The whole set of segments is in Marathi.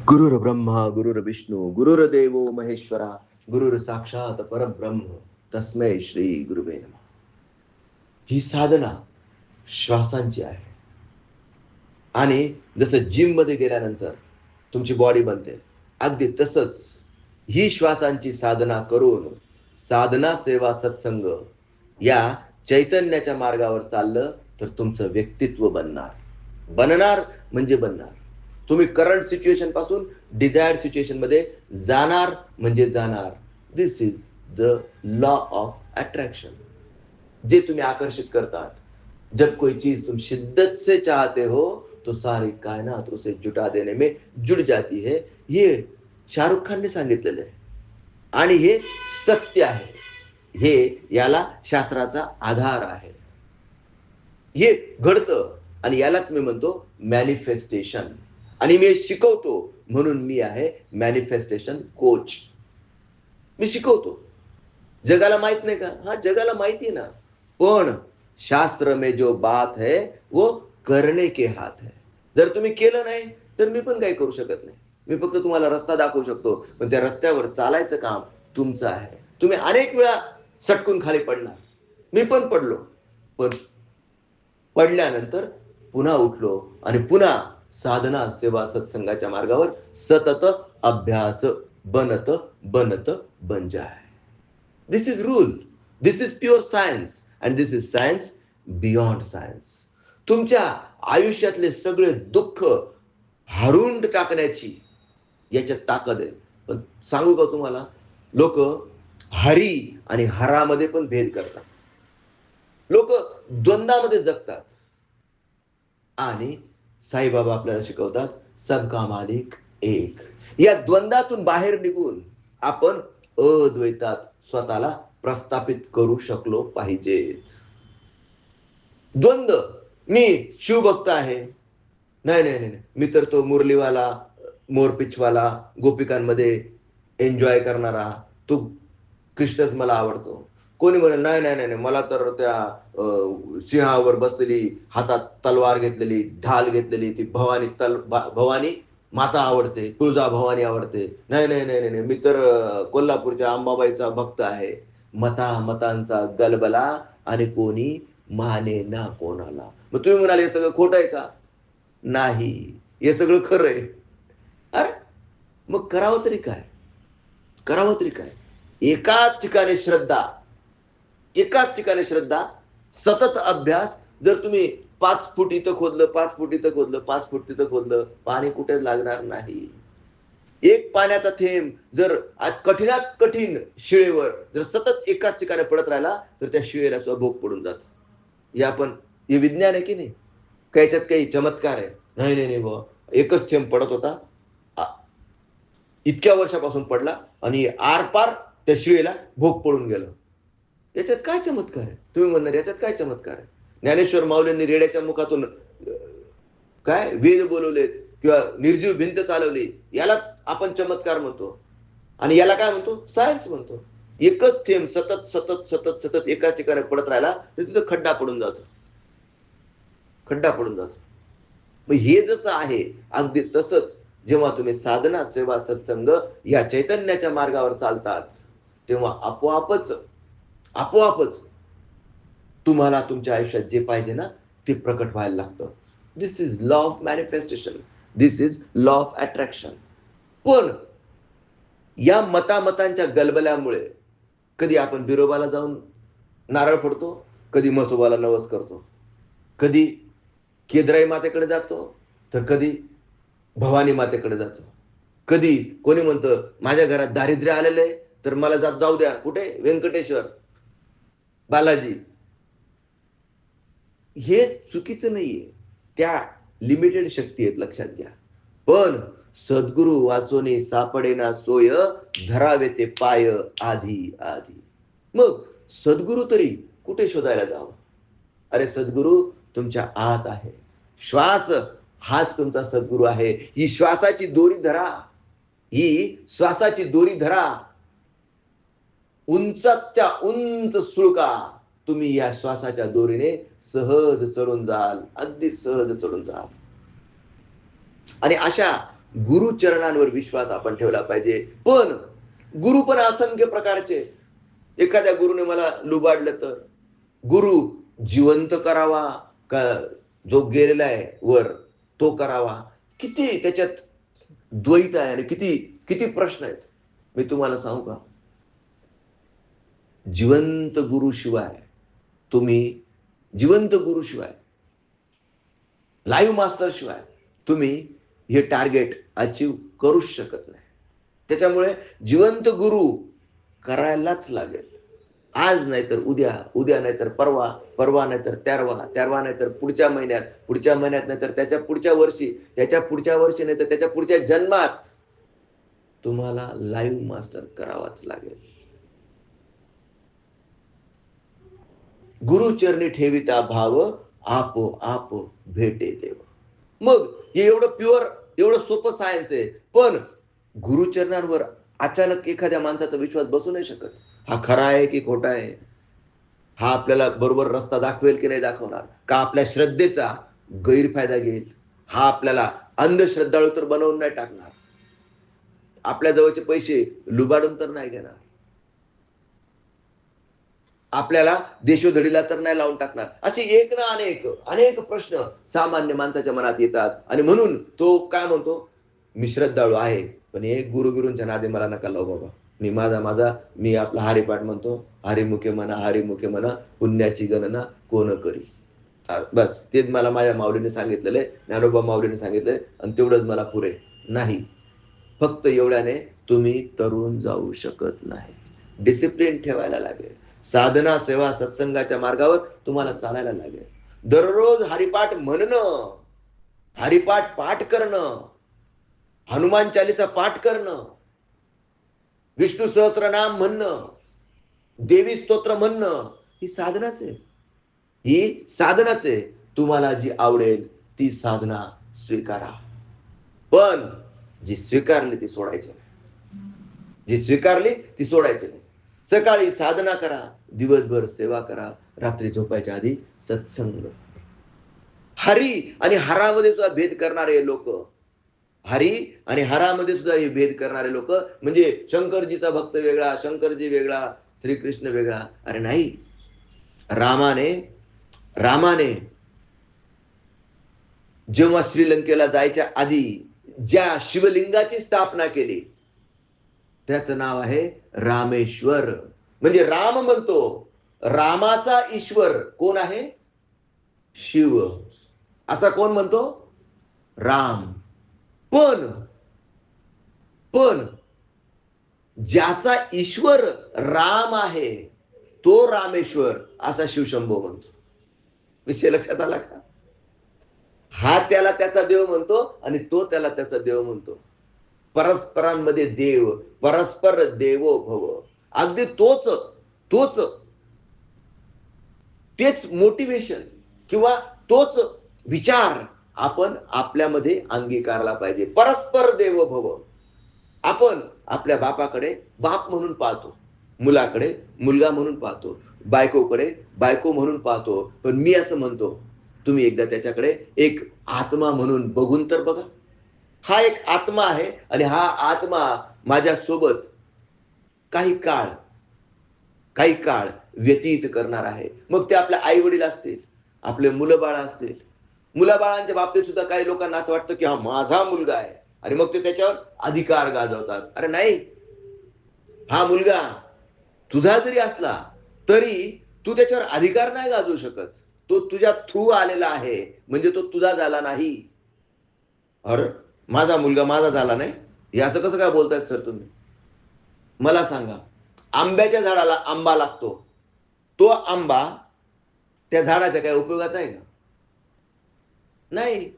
गुरुर्ब्रह्मा गुरुर्विष्णू गुरुर्देवो महेश्वरा गुरुर साक्षात परब्रह्म तस्मै श्री गुरुवे नमः. ही साधना श्वासांची आहे. आणि जसं जिम मध्ये गेल्यानंतर तुमची बॉडी बनते, अगदी तसंच ही श्वासांची साधना करून साधना सेवा सत्संग या चैतन्याच्या मार्गावर चाललं तर तुमचं व्यक्तित्व बनणार म्हणजे बनणार. तुम्ही करंट सिच्युएशन पासून डिझायर्ड सिच्युएशन मध्ये जाणार म्हणजे जाणार. This is the law of attraction. जे तुम्ही आकर्षित करतात, जब कोई चीज तुम शिद्दत से चाहते हो तो सारी कायनात उसे जुटा देने में जुड़ जाती है. हे शाहरुख खानने सांगितलेलं आहे आणि हे सत्य आहे. हे याला शास्त्राचा आधार आहे. हे घडतं आणि यालाच मी म्हणतो मॅनिफेस्टेशन. आणि मी शिकवतो म्हणून मी आहे मॅनिफेस्टेशन कोच. मी शिकवतो. जगाला माहित नाही का? हा, जगाला माहिती ना, पण शास्त्र में जो बात है वो करने के हाथ है. जर तुम्ही केलं नाही तर मी पण काही करू शकत नाही. मी फक्त तुम्हाला रस्ता दाखवू शकतो, पण त्या रस्त्यावर चालायचं काम तुमचं आहे. तुम्ही अनेक वेळा सटकून खाली पडणार, मी पण पडलो, पण पडल्यानंतर पुन्हा उठलो आणि पुन्हा साधना सेवा सत्संगाच्या मार्गावर सतत अभ्यास बनत बनत बन जाय. This is rule. This is pure science and this is science beyond science. तुमच्या आयुष्यातले सगळे दुःख हरून टाकण्याची याच्यात ताकद आहे. पण सांगू का तुम्हाला, लोक हरी आणि हरामध्ये पण भेद करतात. लोक द्वंद्वामध्ये जगतात. आणि साईबाबा आपल्याला शिकवतात सबका मालिक एक. या द्वंद्वातून बाहेर निघून आपण अद्वैतात स्वतःला प्रस्थापित करू शकलो पाहिजे. द्वंद्व, मी शिवभक्त आहे, नाही नाही नाही, मी तर तो मुरलीवाला मोरपिचवाला गोपिकांमध्ये एन्जॉय करणारा तो कृष्णच मला आवडतो. कोणी म्हणे नाही नाही नाही, मला तर त्या सिंहावर बसलेली, हातात तलवार घेतलेली, ढाल घेतलेली ती भवानी माता आवडते, तुळजा भवानी आवडते. नाही नाही नाही नाही, मी तर कोल्हापूरच्या अंबाबाईचा भक्त आहे. मतांचा गलबला आणि कोणी माने ना कोणाला. मग तुम्ही म्हणाले हे सगळं खोटं आहे का? नाही, हे सगळं खरं आहे. अरे मग करावं तरी काय? करावं तरी काय? एकाच ठिकाणी श्रद्धा, एकाच ठिकाणी श्रद्धा, सतत अभ्यास. जर तुम्ही 5 फूट इथं खोदलं, 5 फूट इथं खोदलं, 5 फूट तिथं खोदलं, पाणी कुठे लागणार नाही. एक पाण्याचा थेंब जर आज कठीणात कठीण शिळेवर जर सतत एकाच ठिकाणी पडत राहिला तर त्या शिळेला सुद्धा भोग पडून जात. हे विज्ञान आहे की नाही? याच्यात काही चमत्कार आहे? नाही नाही नाही बुवा, एकच थेंब पडत होता, इतक्या वर्षापासून पडला आणि आरपार त्या शिळेला भोग पडून गेलं. याच्यात काय चमत्कार आहे? तुम्ही म्हणणार याच्यात काय चमत्कार आहे? ज्ञानेश्वर माऊलींनी रेड्याच्या मुखातून काय वेद बोलवलेत किंवा निर्जीव भिंत चालवली, याला आपण चमत्कार म्हणतो. आणि याला काय म्हणतो? सायन्स म्हणतो. एकच थेंब सतत सतत सतत सतत एकाच ठिकाणी पडत राहिला तर तिथं खड्डा पडून जातो. खड्डा पडून जातो. मग हे जसं आहे अगदी तसंच जेव्हा तुम्ही साधना सेवा सत्संग या चैतन्याच्या मार्गावर चालतात तेव्हा आपोआपच तुम्हाला तुमच्या आयुष्यात जे पाहिजे ना ते प्रकट व्हायला लागतं. This is law of manifestation. This is law of attraction. पण या मतांच्या गलबल्यामुळे कधी आपण बिरोबाला जाऊन नारळ फोडतो, कधी म्हसोबाला नवस करतो, कधी केदराई मातेकडे जातो, तर कधी भवानी मातेकडे जातो. कधी कोणी म्हणतं माझ्या घरात दारिद्र्य आलेलं आहे तर मला जाऊ द्या, कुठे? व्यंकटेश्वर, बालाजी. हे चुकीचं नाहीये, त्या लिमिटेड शक्ती आहेत, लक्षात घ्या. पण सद्गुरु वाचोनी सापडेना सोय, धरावे ते पाय आधी आधी. मग सद्गुरु तरी कुठे शोधायला जावं? अरे सद्गुरु तुमच्या आत आहे. श्वास हाच तुमचा सद्गुरु आहे. ही श्वासाची दोरी धरा, ही श्वासाची दोरी धरा. उंचाच्या उंच सुळका तुम्ही या श्वासाच्या दोरीने सहज चढून जाल, अगदी सहज चढून जाल. आणि अशा गुरुचरणांवर विश्वास आपण ठेवला पाहिजे. पण गुरु पण असंख्य प्रकारचे आहेत. एखाद्या गुरुने मला लुबाडलं तर गुरु जिवंत करावा का जो गेलेला आहे वर तो करावा? किती त्याच्यात द्वैत आहे आणि किती किती प्रश्न आहेत. मी तुम्हाला सांगू का, जिवंत गुरुशिवाय तुम्ही जिवंत गुरुशिवाय लाईव्ह मास्टर शिवाय तुम्ही हे टार्गेट अचीव करूच शकत नाही. त्याच्यामुळे जिवंत गुरु करायलाच लागेल. आज नाही तर उद्या, उद्या नाही तर परवा, परवा नाही तर तेरवा, तेरवा नाही तर पुढच्या महिन्यात, पुढच्या महिन्यात नाही तर त्याच्या पुढच्या वर्षी, त्याच्या पुढच्या वर्षी नाही तर त्याच्या पुढच्या जन्मात तुम्हाला लाईव्ह मास्टर करावाच लागेल. गुरुचरणी ठेविता भाव, आपोआप भेटे देव. मग हे एवढं प्युअर, एवढं सोपं सायन्स आहे. पण गुरुचरणांवर अचानक एखाद्या माणसाचा विश्वास बसू नाही शकत. हा खरा आहे की खोटा आहे, हा आपल्याला बरोबर रस्ता दाखवेल की नाही दाखवणार, का आपल्या श्रद्धेचा गैरफायदा घेईल, हा आपल्याला अंधश्रद्धाळू तर बनवून नाही टाकणार, आपल्या जवळचे पैसे लुबाडून तर नाही घेणार, आपल्याला देशोधडीला तर नाही लावून टाकणार. असे एक ना अनेक अनेक प्रश्न सामान्य माणसाच्या मनात येतात. आणि म्हणून तो काय म्हणतो, मी श्रद्धाळू आहे पण एक गुरुच्या नादी मला नका लावू बाबा, मी माझा माझा मी आपला हरिपाठ म्हणतो, हरिमुखे म्हणा पुण्याची गणना कोण करी. बस तेच मला माझ्या माऊलीने सांगितलेलं आहे, ज्ञानोबा माऊलीने सांगितलंय आणि तेवढंच मला पुरे नाही. फक्त एवढ्याने तुम्ही तरुण जाऊ शकत नाही. डिसिप्लिन ठेवायला लागेल. साधना सेवा सत्संगाच्या मार्गावर तुम्हाला चालायला लागेल. दररोज हरिपाठ म्हणणं, हरिपाठ पाठ करणं, हनुमान चालीसा पाठ करणं, विष्णू सहस्त्रनाम म्हणणं, देवी स्तोत्र म्हणणं, ही साधनाच आहे. ही साधनाच आहे. तुम्हाला जी आवडेल ती साधना स्वीकारा. पण जी स्वीकारली ती सोडायची नाही. जी स्वीकारली ती सोडायची नाही. सकाळी साधना करा, दिवसभर सेवा करा, रात्री झोपायच्या आधी सत्संग. हरी आणि हरामध्ये सुद्धा भेद करणारे लोक, हरी आणि हरामध्ये सुद्धा हे भेद करणारे लोक म्हणजे शंकरजीचा भक्त वेगळा, शंकरजी वेगळा, श्रीकृष्ण वेगळा. अरे नाही, रामाने जेव्हा श्रीलंकेला जायच्या आधी ज्या शिवलिंगाची स्थापना केली त्याचं नाव आहे रामेश्वर. म्हणजे राम म्हणतो, रामाचा ईश्वर कोण आहे? शिव. असा कोण म्हणतो? राम. पण ज्याचा ईश्वर राम आहे तो रामेश्वर असा शिवशंभो म्हणतो. विषय लक्षात आला का? हा त्याला त्याचा देव म्हणतो आणि तो त्याला त्याचा देव म्हणतो. परस्परांमध्ये देव, परस्पर देवो भव. अगदी तेच मोटिवेशन किंवा तोच विचार आपण आपल्यामध्ये अंगीकारला पाहिजे. परस्पर देवो भव. आपण आपल्या बापाकडे बाप म्हणून पाहतो, मुलाकडे मुलगा म्हणून पाहतो, बायकोकडे बायको म्हणून पाहतो. पण मी असं म्हणतो, तुम्ही एकदा त्याच्याकडे एक आत्मा म्हणून बघून तर बघा. हा एक आत्मा आहे आणि हा आत्मा माझ्या सोबत काही काळ व्यतीत करणार आहे. मग ते आपल्या आई वडील असतील, आपले मुलं बाळ असतील. मुलाबाळांच्या बाबतीत सुद्धा काही लोकांना असं वाटतं की हा माझा मुलगा आहे आणि मग ते त्याच्यावर अधिकार गाजवतात. अरे नाही, हा मुलगा तुझा जरी असला तरी तू त्याच्यावर अधिकार नाही गाजवू शकत. तो तुझ्या थ्रू आलेला आहे म्हणजे तो तुझा झाला नाही. अरे माझा मुलगा माझा झाला नाही, हे असं कसं काय बोलतायत सर तुम्ही? मला सांगा, आंब्याच्या झाडाला आंबा लागतो, तो आंबा त्या झाडाच्या काय उपयोगाचा आहे का? नाही.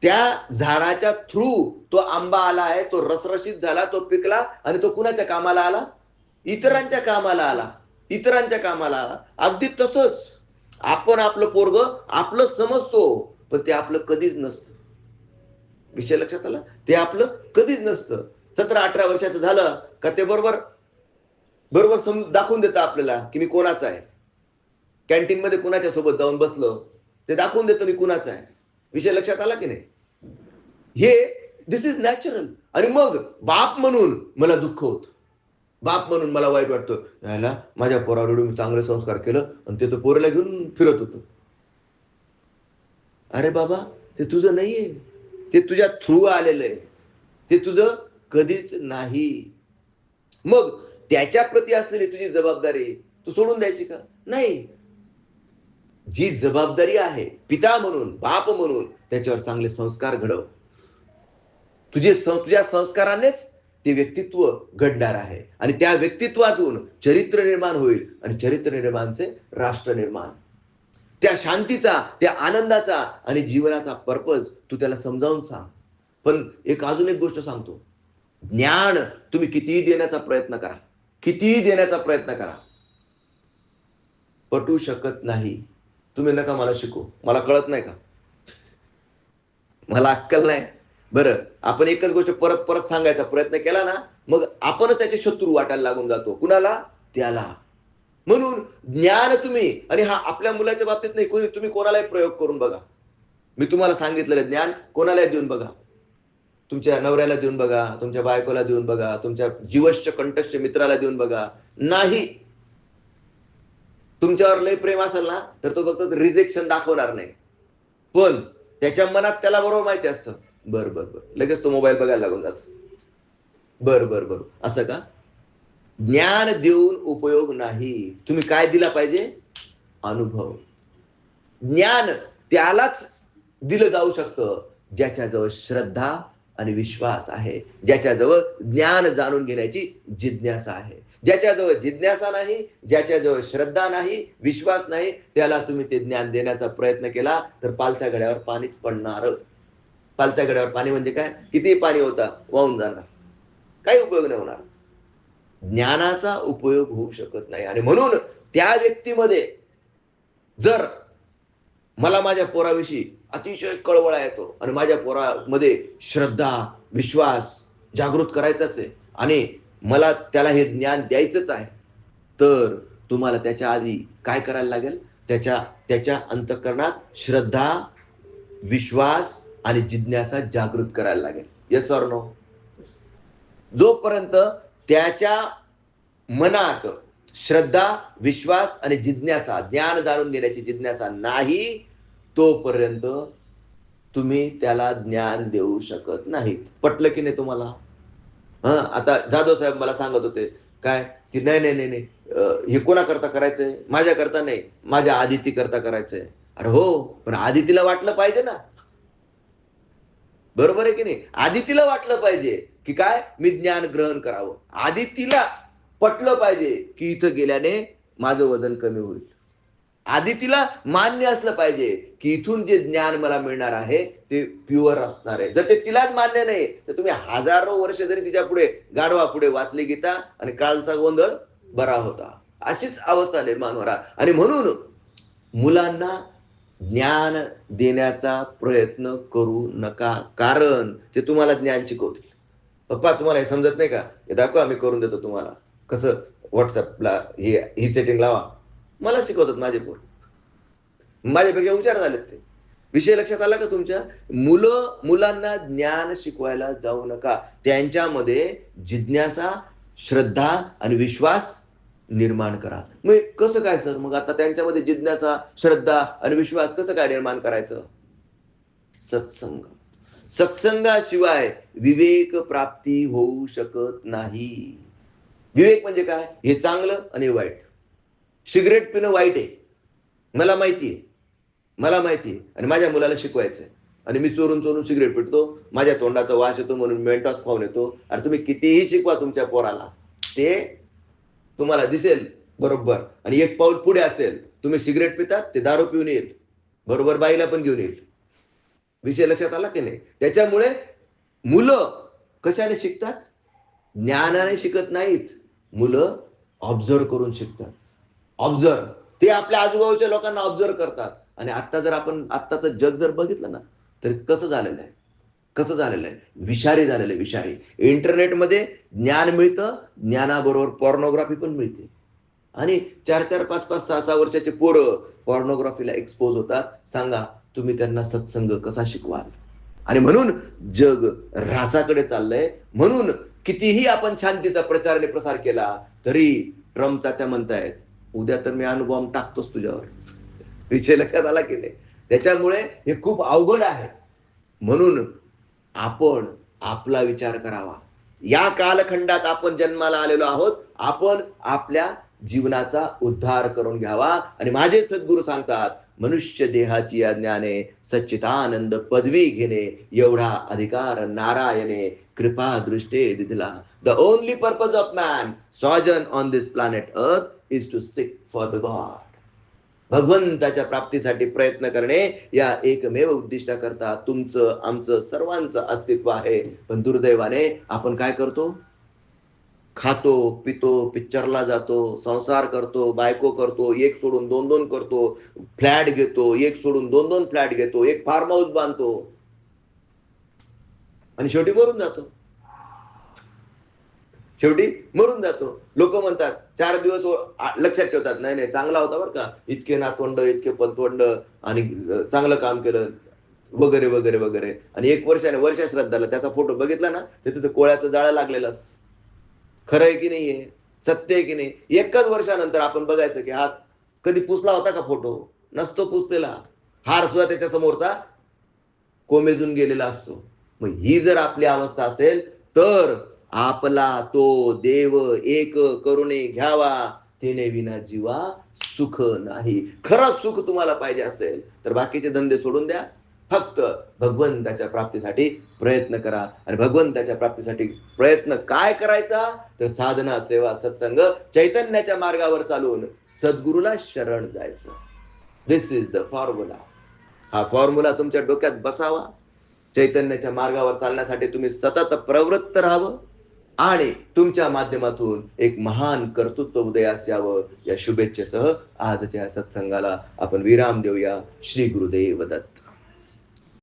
त्या झाडाच्या थ्रू तो आंबा आला आहे, तो रसरशीत झाला, तो पिकला आणि तो कुणाच्या कामाला आला? इतरांच्या कामाला आला. इतरांच्या कामाला आला. अगदी तसंच आपण आपलं पोरग आपलं समजतो पण ते आपलं कधीच नसतं. विषय लक्षात आला? ते आपलं कधीच नसतं. 17-18 वर्षाचं झालं का ते बरोबर दाखवून देतं आपल्याला की मी कोणाचा आहे. कॅन्टीन मध्ये कुणाच्या सोबत जाऊन बसलो ते दाखवून देतो मी कुणाचा आहे. विषय लक्षात आला की नाही? हे दिस इज नॅचरल. आणि मग बाप म्हणून मला दुःख होतं, बाप म्हणून मला वाईट वाटतं, यायला माझ्या पोरावर मी चांगले संस्कार केलं आणि ते तर पोरीला घेऊन फिरत होतं. अरे बाबा, ते तुझं नाहीये, ते तुझ्या थ्रू आलेलं आहे, ते तुझं कधीच नाही. मग त्याच्या प्रती असलेली तुझी जबाबदारी तू सोडून द्यायची का? नाही. जी जबाबदारी आहे पिता म्हणून, बाप म्हणून, त्याच्यावर चांगले संस्कार घडव. तुझ्या संस्कारानेच ते व्यक्तित्व घडणार आहे आणि त्या व्यक्तित्वातून चरित्र निर्माण होईल आणि चरित्र निर्माणचे राष्ट्र निर्माण. त्या शांतीचा, त्या आनंदाचा आणि जीवनाचा पर्पज तू त्याला समजावून सांग. पण अजून एक गोष्ट सांगतो, ज्ञान तुम्ही कितीही देण्याचा प्रयत्न करा, कितीही देण्याचा प्रयत्न करा, पटू शकत नाही. तुम्ही नका मला शिकू, मला कळत नाही का, मला अक्कल नाही. बरं, आपण एकच गोष्ट परत परत सांगायचा प्रयत्न केला ना, मग आपणच त्याचे शत्रू वाटायला लागून जातो. कुणाला? त्याला. म्हणून ज्ञान तुम्ही, आणि हा आपल्या मुलाच्या बाबतीत नाही, तुम्ही कोणालाही प्रयोग करून बघा. मी तुम्हाला सांगितलेलं ज्ञान कोणालाही देऊन बघा. तुमच्या नवऱ्याला देऊन बघा, तुमच्या बायकोला देऊन बघा, तुमच्या जीवश्च कंठस्थ मित्राला देऊन बघा. नाही. तुमच्यावर लय प्रेम असेल ना, तर तो फक्त रिजेक्शन दाखवणार नाही, पण त्याच्या मनात त्याला बरोबर माहिती असतं, बर बर बर, लगेच तो मोबाईल बघायला लागून जातो. बर बर बर, असं का? ज्ञान देऊन उपयोग नाही. तुम्ही काय दिला पाहिजे? अनुभव. ज्ञान त्यालाच दिलं जाऊ शकतं ज्याच्याजवळ श्रद्धा आणि विश्वास आहे, ज्याच्याजवळ ज्ञान जाणून घेण्याची जिज्ञासा आहे. ज्याच्याजवळ जिज्ञासा नाही, ज्याच्याजवळ श्रद्धा नाही, विश्वास नाही, त्याला तुम्ही ते ज्ञान देण्याचा प्रयत्न केला तर पालथ्या घड्यावर पाणीच पडणार. पालथ्या घड्यावर पाणी म्हणजे काय? किती पाणी होता, वाहून जाणार, काही उपयोग नाही होणार. ज्ञानाचा उपयोग होऊ शकत नाही. आणि म्हणून त्या व्यक्तीमध्ये जर मला माझ्या पोराविषयी अतिशय कळवळा येतो आणि माझ्या पोरामध्ये श्रद्धा, विश्वास जागृत करायचाच आहे आणि मला त्याला हे ज्ञान द्यायचंच आहे, तर तुम्हाला त्याच्या आधी काय करायला लागेल? त्याच्या अंतःकरणात श्रद्धा, विश्वास आणि जिज्ञासा जागृत करायला लागेल. Yes or no? जोपर्यंत त्याच्या मनात श्रद्धा, विश्वास आणि जिज्ञासा, ज्ञान जाणून घेण्याची जिज्ञासा नाही, तोपर्यंत तुम्ही त्याला ज्ञान देऊ शकत नाहीत. पटलं की नाही तुम्हाला? आता जाधव साहेब मला सांगत होते काय, की नाही नाही नाही नाही, हे कोणाकरता करायचंय? माझ्याकरता नाही, माझ्या आदिती करता करायचंय. अरे हो, पण आदितीला वाटलं पाहिजे ना, बरोबर आहे की नाही? आदितीला वाटलं पाहिजे की काय, मी ज्ञान ग्रहण करावं. आदितीला पटलं पाहिजे की इथं गेल्याने माझं वजन कमी होईल. आदितीला मान्य असलं पाहिजे की इथून जे ज्ञान मला मिळणार आहे ते प्युअर असणार आहे. जर ते तिलाच मान्य नाही, तर तुम्ही हजारो वर्ष जरी तिच्या पुढे, गाढवा पुढे वाचली गीता आणि कालचा गोंधळ बरा होता, अशीच अवस्था निर्माण होणार. आणि म्हणून मुलांना ज्ञान देण्याचा प्रयत्न करू नका, कारण ते तुम्हाला ज्ञान शिकवतील. पप्पा तुम्हाला हे समजत नाही का, हे दाखवा, मी करून देतो तुम्हाला, कसं व्हॉट्सअपला ही सेटिंग लावा. मला शिकवतात माझे पोर, माझ्यापेक्षा हुशार झालेत ते. विषय लक्षात आला का तुमच्या? मुलांना ज्ञान शिकवायला जाऊ नका, त्यांच्यामध्ये जिज्ञासा, श्रद्धा आणि विश्वास निर्माण करा. मग कसं काय सर? मग आता त्यांच्यामध्ये जिज्ञासा, श्रद्धा आणि विश्वास कसं काय निर्माण करायचं? सत्संग. सत्संगाशिवाय विवेक प्राप्ती होऊ शकत नाही. विवेक म्हणजे काय? हे चांगलं आणि वाईट. सिगरेट पिणं वाईट आहे, मला माहितीये, मला माहितीये, आणि माझ्या मुलाला शिकवायचंय, आणि मी चोरून चोरून सिगरेट पिटतो, माझ्या तोंडाचा वास येतो म्हणून मेंटॉस खाऊन येतो. अरे तुम्ही कितीही शिकवा तुमच्या पोराला, ते तुम्हाला दिसेल बरोबर, आणि एक पाऊल पुढे असेल. तुम्ही सिगरेट पितात, ते दारू पिऊन येईल, बरोबर बाईला पण घेऊन येईल. विषय लक्षात आला की नाही? त्याच्यामुळे मुलं कशाने शिकतात? ज्ञानाने शिकत नाहीत, मुलं ऑब्झर्व करून शिकतात. ऑब्झर्व, ते आपल्या आजूबाजूच्या लोकांना ऑब्झर्व करतात. आणि आता जर आपण आत्ताचं जग जर बघितलं ना, तर कसं झालेलं आहे, कसं झालेलं आहे, विषारी झालेलं आहे, विषारी. इंटरनेटमध्ये ज्ञान मिळतं, ज्ञानाबरोबर पॉर्नोग्राफी पण मिळते, आणि 4-4, 5-5, 6-6 वर्षाचे पोरं पॉर्नोग्राफीला एक्सपोज होतात. सांगा तुम्ही त्यांना सत्संग कसा शिकवाल? आणि म्हणून जग ऱ्हासाकडे चाललंय. म्हणून कितीही आपण शांतीचा प्रचार आणि प्रसार केला तरी ट्रम्प तात्या म्हणतायत उद्या तर मी अणुबॉम्ब टाकतोच तुझ्यावर. विषय लक्षात आला की नाही? त्याच्यामुळे हे खूप अवघड आहे. म्हणून आपण आपला विचार करावा. या कालखंडात आपण जन्माला आलेलो आहोत. आपण आपल्या जीवनाचा उद्धार करून घ्यावा. आणि माझे सद्गुरू सांगतात मनुष्य देहाची या ज्ञाने सच्चिदानंद पदवी घेणे एवढा अधिकार नारायणे कृपा दृष्टे दिला. The only purpose of man sojourn on this planet earth is to seek for the god. भगवंताच्या प्राप्तीसाठी प्रयत्न करणे या एकमेव उद्दिष्टाकरता तुमचं आमचं सर्वांचं अस्तित्व आहे. पण दुर्दैवाने आपण काय करतो? खातो पितो, पिक्चरला जातो, संसार करतो, बायको करतो, एक सोडून दोन दोन करतो, फ्लॅट घेतो, एक सोडून दोन दोन फ्लॅट घेतो, एक फार्म हाऊस बांधतो आणि शेवटी मरून जातो. शेवटी मरून जातो. लोक म्हणतात 4 दिवस लक्षात ठेवतात, नाही नाही चांगला होता बरं का, इतके नातवंड इतके पतवंड आणि चांगलं काम केलं वगैरे वगैरे वगैरे. आणि 1 वर्ष श्राद्धाला त्याचा फोटो बघितला ना तर तिथे कोळ्याचं जाळं लागलेलं असतं. खरं आहे की नाहीये? सत्य आहे की नाही? 1च वर्षानंतर आपण बघायचं की हा कधी पुसला होता का फोटो? नसतो पुसलेला. हार सुद्धा त्याच्या समोरचा कोमेजून गेलेला असतो. मग ही जर आपली अवस्था असेल तर आपला तो देव एक करुणे घ्यावा, तिने विना जीवा सुख नाही. खरं सुख तुम्हाला पाहिजे असेल तर बाकीचे धंदे सोडून द्या. फक्त भगवंताच्या प्राप्तीसाठी प्रयत्न करा. आणि भगवंताच्या प्राप्तीसाठी प्रयत्न काय करायचा? तर साधना, सेवा, सत्संग, चैतन्याच्या मार्गावर चालून सद्गुरूला शरण जायचं. दिस इज द फॉर्म्युला. हा फॉर्म्युला तुमच्या डोक्यात बसावा. चैतन्याच्या मार्गावर चालण्यासाठी तुम्ही सतत प्रवृत्त राहावं आणि तुमच्या माध्यमातून एक महान कर्तृत्व उदयास यावं. या शुभेच्छेसह आजच्या सत्संगाला आपण विराम देऊया. श्री गुरुदेव दत्त.